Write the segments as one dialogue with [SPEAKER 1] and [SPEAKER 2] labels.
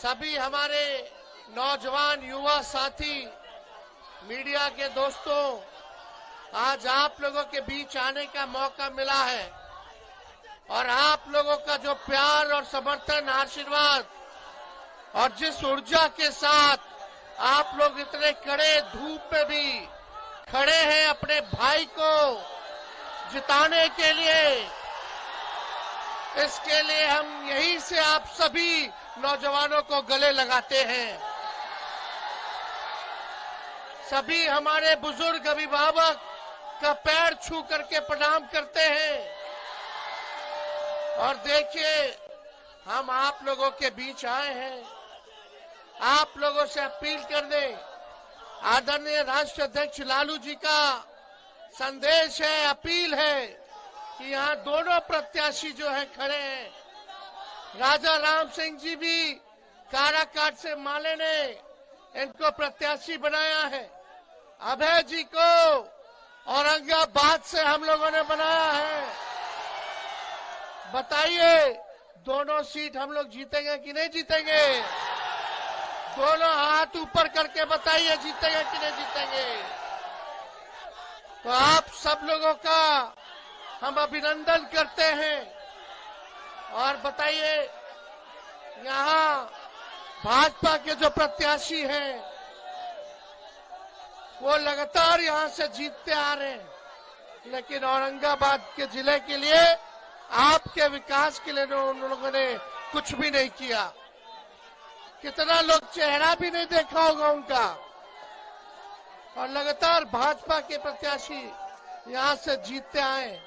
[SPEAKER 1] सभी हमारे नौजवान युवा साथी, मीडिया के दोस्तों, आज आप लोगों के बीच आने का मौका मिला है और आप लोगों का जो प्यार और समर्थन, आशीर्वाद और जिस ऊर्जा के साथ आप लोग इतने कड़े धूप में भी खड़े हैं अपने भाई को जिताने के लिए, इसके लिए हम यहीं से आप सभी नौजवानों को गले लगाते हैं। सभी हमारे बुजुर्ग अभिभावक का पैर छू करके प्रणाम करते हैं और देखिए, हम आप लोगों के बीच आए हैं आप लोगों से अपील करने। आदरणीय राष्ट्र अध्यक्ष लालू जी का संदेश है, अपील है कि यहाँ दोनों प्रत्याशी जो है खड़े हैं। राजा राम सिंह जी भी काराकाट से माले ने इनको प्रत्याशी बनाया है। अभय जी को औरंगाबाद से हम लोगों ने बनाया है। बताइए, दोनों सीट हम लोग जीतेंगे कि नहीं जीतेंगे? दोनों हाथ ऊपर करके बताइए, जीतेंगे कि नहीं जीतेंगे? तो आप सब लोगों का हम अभिनंदन करते हैं और बताइए, यहाँ भाजपा के जो प्रत्याशी हैं वो लगातार यहाँ से जीतते आ रहे हैं, लेकिन औरंगाबाद के जिले के लिए, आपके विकास के लिए उन लोगों ने कुछ भी नहीं किया। कितना लोग चेहरा भी नहीं देखा होगा उनका। और लगातार भाजपा के प्रत्याशी यहाँ से जीतते आए,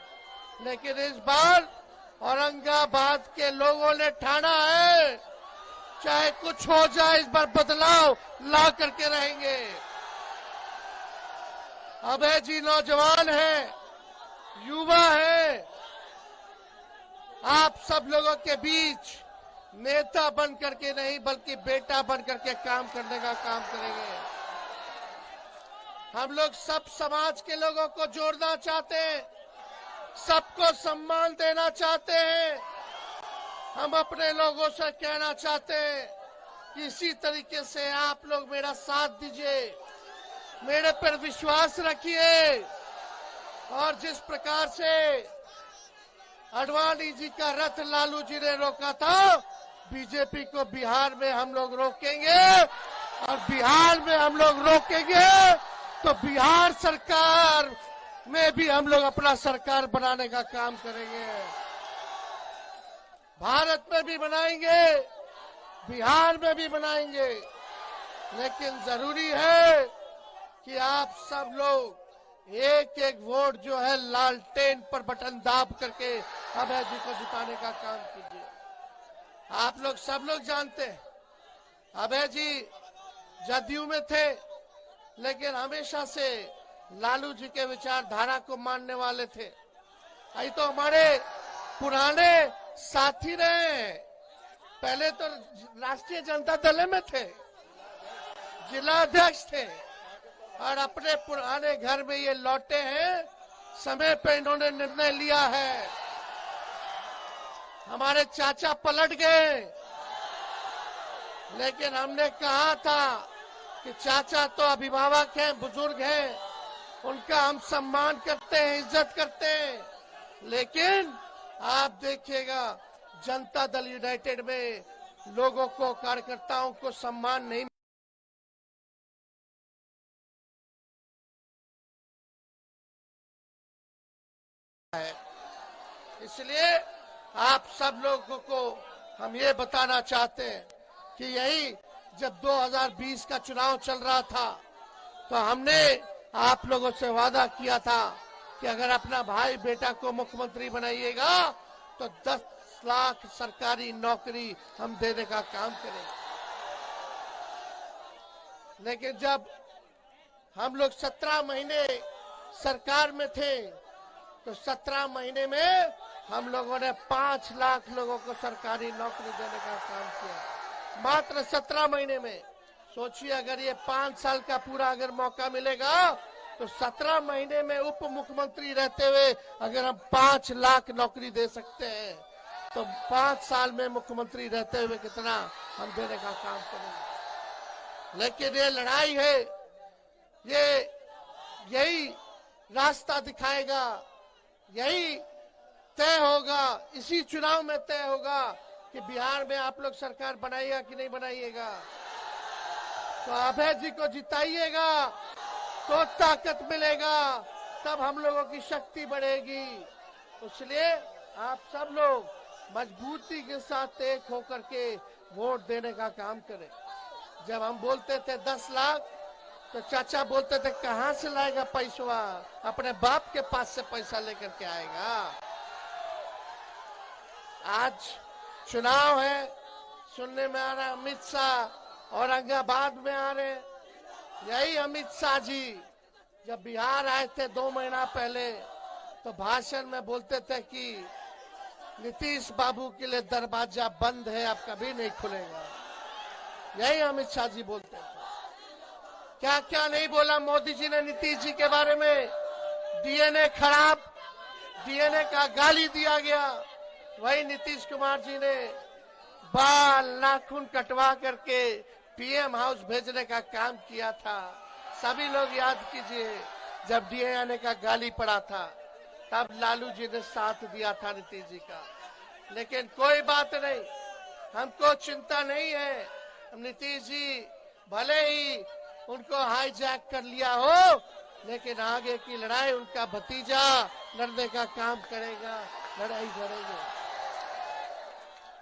[SPEAKER 1] लेकिन इस बार औरंगाबाद के लोगों ने ठाना है, चाहे कुछ हो जाए, इस बार बदलाव ला करके रहेंगे। अभय जी नौजवान हैं, युवा हैं, आप सब लोगों के बीच नेता बन करके नहीं बल्कि बेटा बन करके काम करने का काम करेंगे। हम लोग सब समाज के लोगों को जोड़ना चाहते हैं, सबको सम्मान देना चाहते हैं। हम अपने लोगों से कहना चाहते हैं कि इसी तरीके से आप लोग मेरा साथ दीजिए, मेरे पर विश्वास रखिए। और जिस प्रकार से आडवाणी जी का रथ लालू जी ने रोका था, बीजेपी को बिहार में हम लोग रोकेंगे और बिहार में हम लोग रोकेंगे तो बिहार सरकार में भी हम लोग अपना सरकार बनाने का काम करेंगे। भारत में भी बनाएंगे, बिहार में भी बनाएंगे, लेकिन जरूरी है कि आप सब लोग एक एक वोट जो है लालटेन पर बटन दाब करके अभय जी को जिताने का काम कीजिए। आप लोग सब लोग जानते हैं, अभय जी जदयू में थे, लेकिन हमेशा से लालू जी के विचारधारा को मानने वाले थे। ये तो हमारे पुराने साथी रहे। पहले तो राष्ट्रीय जनता दल में थे, जिला अध्यक्ष थे और अपने पुराने घर में ये लौटे हैं। समय पे इन्होंने निर्णय लिया है। हमारे चाचा पलट गए, लेकिन हमने कहा था कि चाचा तो अभिभावक हैं, बुजुर्ग हैं, उनका हम सम्मान करते हैं, इज्जत करते हैं, लेकिन आप देखिएगा जनता दल यूनाइटेड में लोगों को, कार्यकर्ताओं को सम्मान नहीं है। इसलिए आप सब लोगों को हम ये बताना चाहते हैं कि यही जब 2020 का चुनाव चल रहा था तो हमने आप लोगों से वादा किया था कि अगर अपना भाई बेटा को मुख्यमंत्री बनाइएगा तो 10 लाख सरकारी नौकरी हम देने का काम करेंगे। लेकिन जब हम लोग 17 महीने सरकार में थे तो 17 महीने में हम लोगों ने 5 लाख लोगों को सरकारी नौकरी देने का काम किया, मात्र 17 महीने में। सोचिए, अगर ये 5 साल का पूरा अगर मौका मिलेगा तो 17 महीने में उप मुख्यमंत्री रहते हुए अगर हम 5 लाख नौकरी दे सकते हैं तो 5 साल में मुख्यमंत्री रहते हुए कितना हम देने का काम करेंगे। लेकिन ये लड़ाई है, ये यही रास्ता दिखाएगा, यही तय होगा, इसी चुनाव में तय होगा कि बिहार में आप लोग सरकार बनाइएगा कि नहीं बनाइएगा। तो अभय जी को जिताइएगा तो ताकत मिलेगा, तब हम लोगों की शक्ति बढ़ेगी। इसलिए आप सब लोग मजबूती के साथ एक होकर के वोट देने का काम करें। जब हम बोलते थे 10 लाख तो चाचा बोलते थे कहां से लाएगा पैसा, अपने बाप के पास से पैसा लेकर के आएगा। आज चुनाव है, सुनने में आ रहा है अमित शाह औरंगाबाद में आ रहे। यही अमित शाह जी जब बिहार आए थे 2 महीना पहले तो भाषण में बोलते थे कि नीतीश बाबू के लिए दरवाजा बंद है, अब कभी नहीं खुलेगा। यही अमित शाह जी बोलते थे। क्या क्या नहीं बोला मोदी जी ने नीतीश जी के बारे में। डीएनए खराब, डीएनए का गाली दिया गया। वही नीतीश कुमार जी ने बाल नाखून कटवा करके पीएम हाउस भेजने का काम किया था। सभी लोग याद कीजिए, जब डीएनए का गाली पड़ा था तब लालू जी ने साथ दिया था नीतीश जी का। लेकिन कोई बात नहीं, हमको चिंता नहीं है। नीतीश जी भले ही उनको हाईजैक कर लिया हो, लेकिन आगे की लड़ाई उनका भतीजा लड़ने का काम करेगा, लड़ाई लड़ेंगे।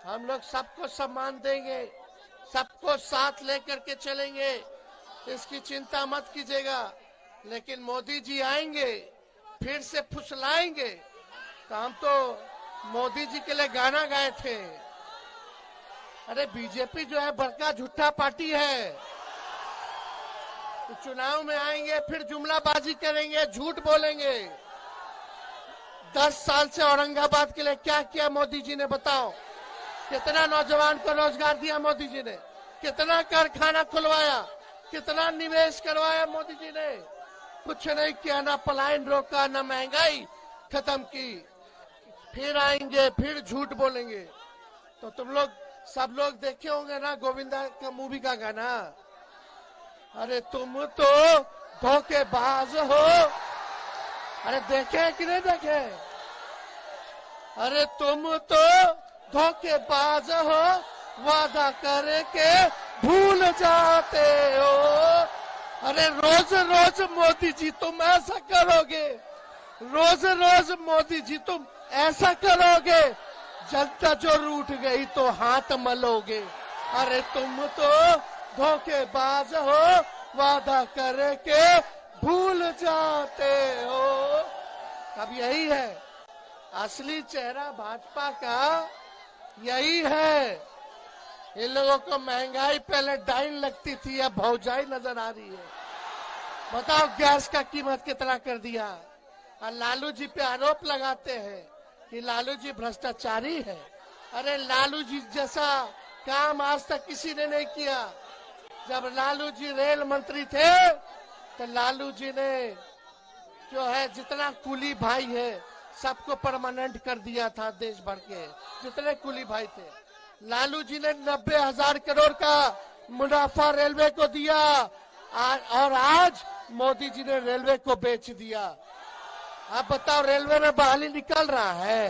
[SPEAKER 1] हम लोग सबको सम्मान देंगे, सबको साथ लेकर के चलेंगे, इसकी चिंता मत कीजिएगा। लेकिन मोदी जी आएंगे फिर से फुसलाएंगे। तो हम तो मोदी जी के लिए गाना गाए थे, अरे बीजेपी जो है बड़का झूठा पार्टी है। तो चुनाव में आएंगे फिर जुमलाबाजी करेंगे, झूठ बोलेंगे। 10 साल से औरंगाबाद के लिए क्या किया मोदी जी ने, बताओ। कितना नौजवान को रोजगार दिया मोदी जी ने, कितना कारखाना खुलवाया, कितना निवेश करवाया मोदी जी ने। कुछ नहीं किया, ना पलायन रोका, ना महंगाई खत्म की। फिर आएंगे फिर झूठ बोलेंगे। तो तुम लोग सब लोग देखे होंगे ना गोविंदा का मूवी का गाना, अरे तुम तो धोखेबाज हो। अरे देखे कि नहीं देखे? अरे तुम तो धोखेबाज हो, वादा करके भूल जाते हो। अरे रोज रोज मोदी जी तुम ऐसा करोगे, रोज रोज मोदी जी तुम ऐसा करोगे, जनता जो रूठ गई तो हाथ मलोगे। अरे तुम तो धोखेबाज हो, वादा करके भूल जाते हो। अब यही है असली चेहरा भाजपा का, यही है। इन लोगों को महंगाई पहले डाइन लगती थी, अब भौजाई नजर आ रही है। बताओ गैस का कीमत कितना कर दिया। और लालू जी पे आरोप लगाते हैं कि लालू जी भ्रष्टाचारी है। अरे लालू जी जैसा काम आज तक किसी ने नहीं किया। जब लालू जी रेल मंत्री थे तो लालू जी ने जो है जितना कुली भाई है सबको परमानेंट कर दिया था। देश भर के जितने कुली भाई थे, लालू जी ने 90,000 करोड़ का मुनाफा रेलवे को दिया। और आज मोदी जी ने रेलवे को बेच दिया। आप बताओ रेलवे में बहाली निकल रहा है?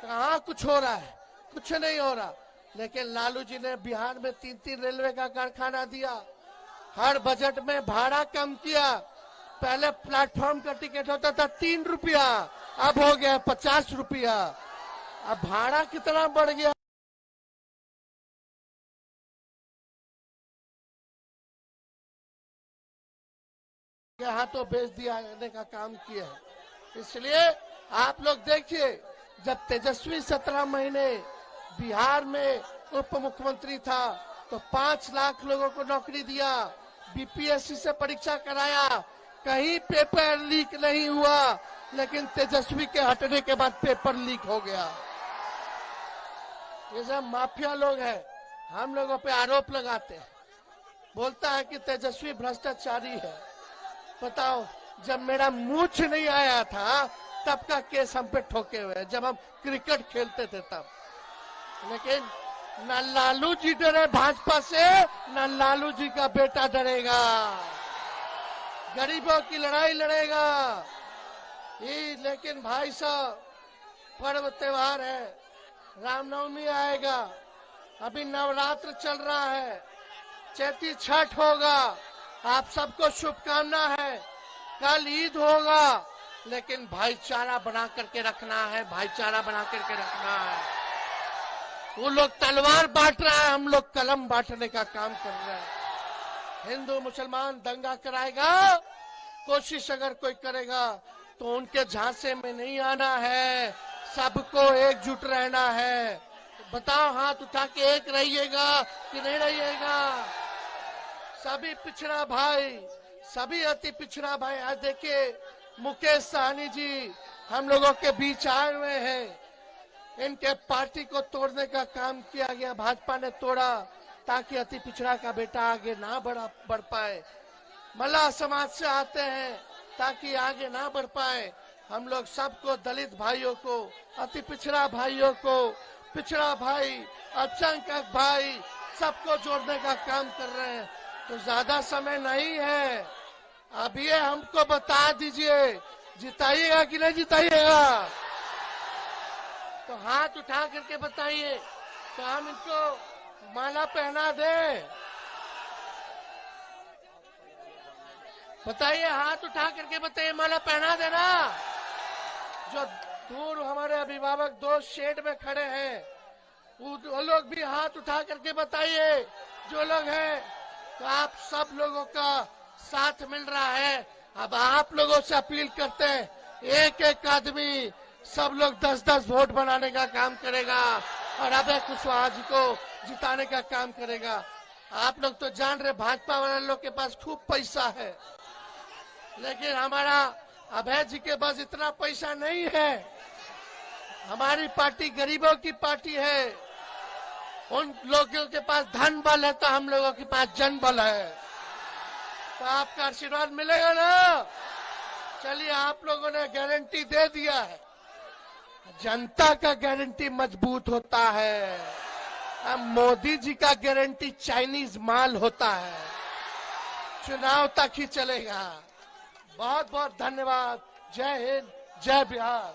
[SPEAKER 1] कहाँ कुछ हो रहा है? कुछ नहीं हो रहा। लेकिन लालू जी ने बिहार में 3-3 रेलवे का कारखाना दिया। हर बजट में भाड़ा कम किया। पहले प्लेटफॉर्म का टिकट होता था 3 रुपया, अब हो गया 50 रुपया। अब भाड़ा कितना बढ़ गया। यहाँ तो बेच दिया का काम किया है। इसलिए आप लोग देखिए, जब तेजस्वी 17 महीने बिहार में उप मुख्यमंत्री था तो 5 लाख लोगों को नौकरी दिया, बीपीएससी से परीक्षा कराया, कहीं पेपर लीक नहीं हुआ। लेकिन तेजस्वी के हटने के बाद पेपर लीक हो गया। ये सब माफिया लोग हैं, हम लोगों पे आरोप लगाते हैं। बोलता है कि तेजस्वी भ्रष्टाचारी है। बताओ, जब मेरा मूछ नहीं आया था तब का केस हम पे ठोके हुए हैं, जब हम क्रिकेट खेलते थे तब। लेकिन न लालू जी डरे भाजपा से, न लालू जी का बेटा डरेगा। गरीबों की लड़ाई लड़ेगा ये। लेकिन भाई साहब, पर्व त्योहार है, रामनवमी आएगा, अभी नवरात्र चल रहा है, चैती छठ होगा, आप सबको शुभकामना है। कल ईद होगा, लेकिन भाईचारा बना करके रखना है, भाईचारा बना करके रखना है। वो लोग तलवार बांट रहा है, हम लोग कलम बांटने का काम कर रहे हैं। हिंदू मुसलमान दंगा कराएगा, कोशिश अगर कोई करेगा तो उनके झांसे में नहीं आना है, सबको एकजुट रहना है। बताओ, हाथ उठा के एक रहिएगा कि नहीं रहिएगा? सभी पिछड़ा भाई, सभी अति पिछड़ा भाई, आज देखिए मुकेश सहनी जी हम लोगों के बीच आए हुए हैं। इनके पार्टी को तोड़ने का काम किया गया, भाजपा ने तोड़ा ताकि अति पिछड़ा का बेटा आगे ना बढ़ पाए। मल्लाह समाज से आते हैं ताकि आगे ना बढ़ पाए। हम लोग सबको, दलित भाइयों को, अति पिछड़ा भाइयों को, पिछड़ा भाई, अल्पसंख्यक भाई, सबको जोड़ने का काम कर रहे हैं। तो ज्यादा समय नहीं है, अब ये हमको बता दीजिए, जिताइएगा कि नहीं जिताइएगा? तो हाथ उठा करके बताइए, तो हम इनको माला पहना दें। बताइए, हाथ उठा करके बताइए, माला पहना देना। जो दूर हमारे अभिभावक दोस्त शेड में खड़े हैं, वो लोग भी हाथ उठा करके बताइए, जो लोग हैं। तो आप सब लोगों का साथ मिल रहा है। अब आप लोगों से अपील करते हैं, एक एक आदमी, सब लोग 10-10 वोट बनाने का काम करेगा और अभय कुशवाहा जी को जिताने का काम करेगा। आप लोग तो जान रहे, भाजपा वाले लोग के पास खूब पैसा है, लेकिन हमारा अभय जी के पास इतना पैसा नहीं है। हमारी पार्टी गरीबों की पार्टी है। उन लोगों के पास धन बल है, तो हम लोगों के पास जन बल है। तो आपका आशीर्वाद मिलेगा ना? चलिए, आप लोगों ने गारंटी दे दिया है, जनता का गारंटी मजबूत होता है। अब मोदी जी का गारंटी चाइनीज माल होता है, चुनाव तक ही चलेगा। बहुत बहुत धन्यवाद। जय हिंद, जय बिहार।